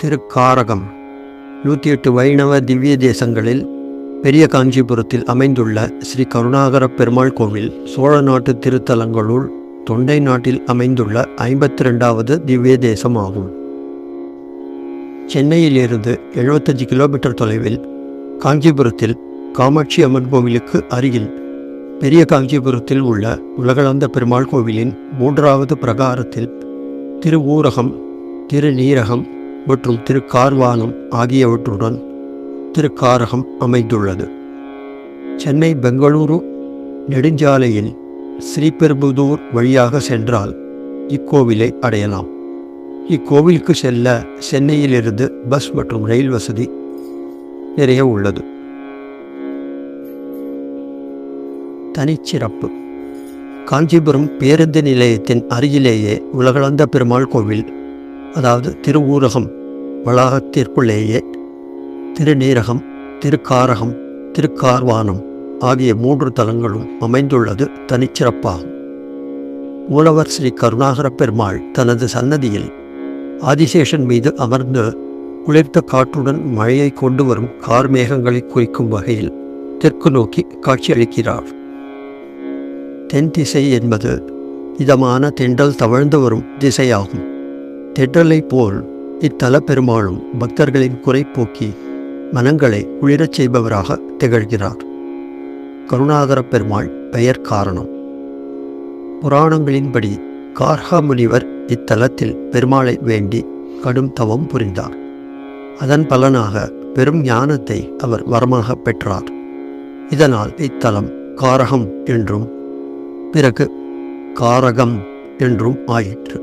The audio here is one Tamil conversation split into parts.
திருக்காரகம் 108 வைணவ திவ்ய தேசங்களில் பெரிய காஞ்சிபுரத்தில் அமைந்துள்ள ஸ்ரீ கருணாகர பெருமாள் கோவில் சோழ நாட்டு திருத்தலங்களுள் தொண்டை நாட்டில் அமைந்துள்ள 52வது திவ்ய தேசமாகும். சென்னையிலிருந்து 75 கிலோமீட்டர் தொலைவில் காஞ்சிபுரத்தில் காமாட்சி அம்மன் கோவிலுக்கு அருகில் பெரிய காஞ்சிபுரத்தில் உள்ள உலகளந்த பெருமாள் கோவிலின் 3வது பிரகாரத்தில் திருவூரகம், திருநீரகம் மற்றும் திருக்கார்வானம் ஆகியவற்றுடன் திருக்காரகம் அமைந்துள்ளது. சென்னை பெங்களூரு நெடுஞ்சாலையில் ஸ்ரீபெரும்புதூர் வழியாக சென்றால் இக்கோவிலை அடையலாம். இக்கோவிலுக்கு செல்ல சென்னையிலிருந்து பஸ் மற்றும் ரயில் வசதி நிறைய உள்ளது. தனிச்சிறப்பு: காஞ்சிபுரம் பேருந்து நிலையத்தின் அருகிலேயே உலகளந்த பெருமாள் கோவில், அதாவது திருவூரகம் வளாகத்திற்குள்ளேயே திருநீரகம், திருக்காரகம், திருக்கார்வானம் ஆகிய 3 தலங்களும் அமைந்துள்ளது தனிச்சிறப்பாகும். மூலவர் ஸ்ரீ கருணாகர பெருமாள் தனது சன்னதியில் ஆதிசேஷன் மீது அமர்ந்து குளிர்ந்த காற்றுடன் மழையை கொண்டு வரும் கார்மேகங்களை குறிக்கும் வகையில் தெற்கு நோக்கி காட்சியளிக்கிறார். தென் திசை என்பது இதமான தென்றல் தவழ்ந்து வரும் திசையாகும். தென்றலை போல் இத்தல பெருமாளும் பக்தர்களின் குறை போக்கி மனங்களை குளிரச் செய்பவராக திகழ்கிறார். கருணாகர பெருமாள் பெயர் காரணம்: புராணங்களின்படி கார்ஹா முனிவர் இத்தலத்தில் பெருமாளை வேண்டி கடும் தவம் புரிந்தார். அதன் பலனாக பெரும் ஞானத்தை அவர் வரமாக பெற்றார். இதனால் இத்தலம் காரகம் என்றும் பிறகு காரகம் என்றும் ஆயிற்று.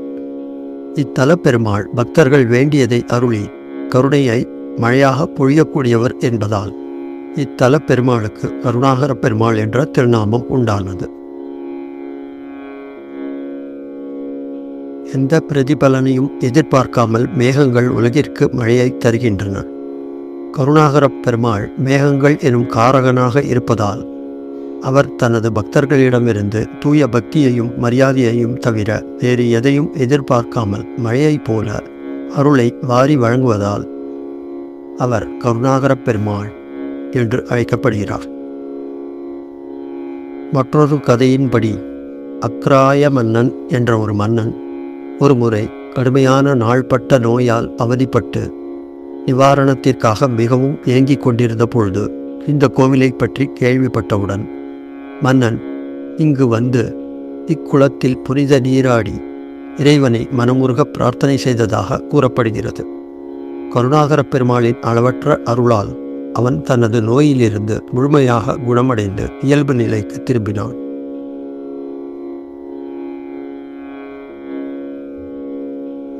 இத்தல பெருமாள் பக்தர்கள் வேண்டியதை அருளி கருணையை மழையாக பொழியக்கூடியவர் என்பதால் இத்தல பெருமாளுக்கு கருணாகர பெருமாள் என்ற திருநாமம் உண்டானது. எந்த பிரதிபலனையும் எதிர்பார்க்காமல் மேகங்கள் உலகிற்கு மழையை தருகின்றன. கருணாகர பெருமாள் மேகங்கள் எனும் காரகனாக இருப்பதால் அவர் தனது பக்தர்களிடமிருந்து தூய பக்தியையும் மரியாதையையும் தவிர வேறு எதையும் எதிர்பார்க்காமல் மழையைப் போல அருளை வாரி வழங்குவதால் அவர் கருணாகர பெருமாள் என்று அழைக்கப்படுகிறார். மற்றொரு கதையின்படி அக்ராய மன்னன் என்ற ஒரு மன்னன் ஒரு முறை கடுமையான நாள்பட்ட நோயால் அவதிப்பட்டு நிவாரணத்திற்காக மிகவும் ஏங்கிக் கொண்டிருந்த பொழுது இந்த கோவிலை பற்றி கேள்விப்பட்டவுடன் மன்னன் இங்கு வந்து இக்குளத்தில் புனித நீராடி இறைவனை மனமுருக பிரார்த்தனை செய்ததாக கூறப்படுகிறது. கருணாகர பெருமாளின் அளவற்ற அருளால் அவன் தனது நோயிலிருந்து முழுமையாக குணமடைந்து இயல்பு நிலைக்கு திரும்பினான்.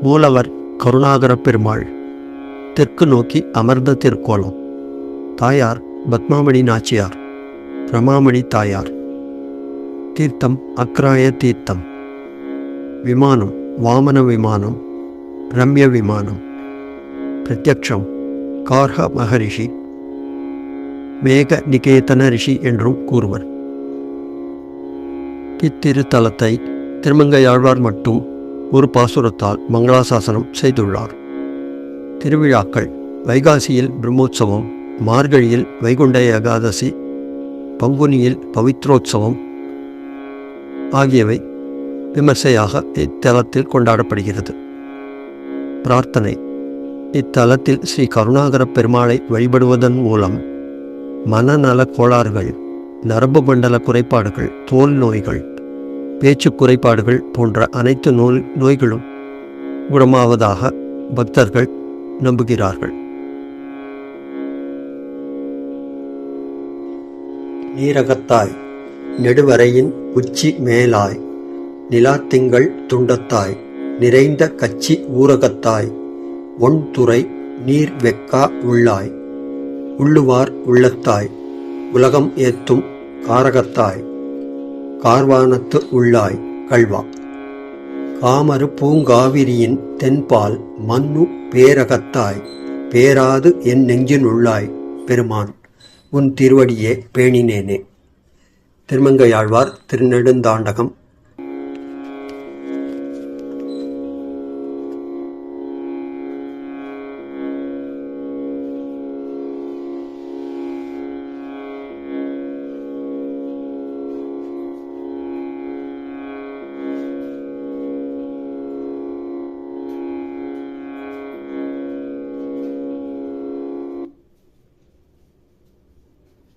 மூலவர் கருணாகர பெருமாள் தெற்கு நோக்கி அமர்ந்த திருக்கோலம். தாயார் பத்மாமணி நாச்சியார், ரமாமணி தாயார். தீர்த்தம் அக்ராய தீர்த்தம். விமானம் வாமன விமானம், ரம்ய விமானம். பிரத்யக்ஷம் கார்ஹ மகரிஷி, மேக நிகேதன ரிஷி என்றும் கூறுவர். இத்திருத்தலத்தை திருமங்கையாழ்வார் மட்டும் ஒரு பாசுரத்தால் மங்களாசாசனம் செய்துள்ளார். திருவிழாக்கள்: வைகாசியில் பிரம்மோற்சவம், மார்கழியில் வைகுண்ட ஏகாதசி, பங்குனியில் பவித்ரோத்சவம் ஆகியவை விமர்சையாக இத்தலத்தில் கொண்டாடப்படுகிறது. பிரார்த்தனை: இத்தலத்தில் ஸ்ரீ கருணாகர பெருமாளை வழிபடுவதன் மூலம் மனநல கோளாறுகள், நரம்பு மண்டல குறைபாடுகள், தோல் நோய்கள், பேச்சு குறைபாடுகள் போன்ற அனைத்து நோய்களும் குணமாவதாக பக்தர்கள் நம்புகிறார்கள். நீரகத்தாய் நெடுவரையின் உச்சி மேலாய், நிலாத்திங்கள் துண்டத்தாய், நிறைந்த கச்சி ஊரகத்தாய், ஒண்துறை நீர் வெக்கா உள்ளாய், உள்ளுவார் உள்ளத்தாய், உலகம் ஏத்தும் காரகத்தாய், கார்வானத்து உள்ளாய் கள்வா, காமரு பூங்காவிரியின் தென்பால் மன்னு பேரகத்தாய், பேராது என் நெஞ்சினுள்ளாய் பெருமான், உன் திருவடியே பேணினேனே. திருமங்கையாழ்வார் திருநெடுந்தாண்டகம்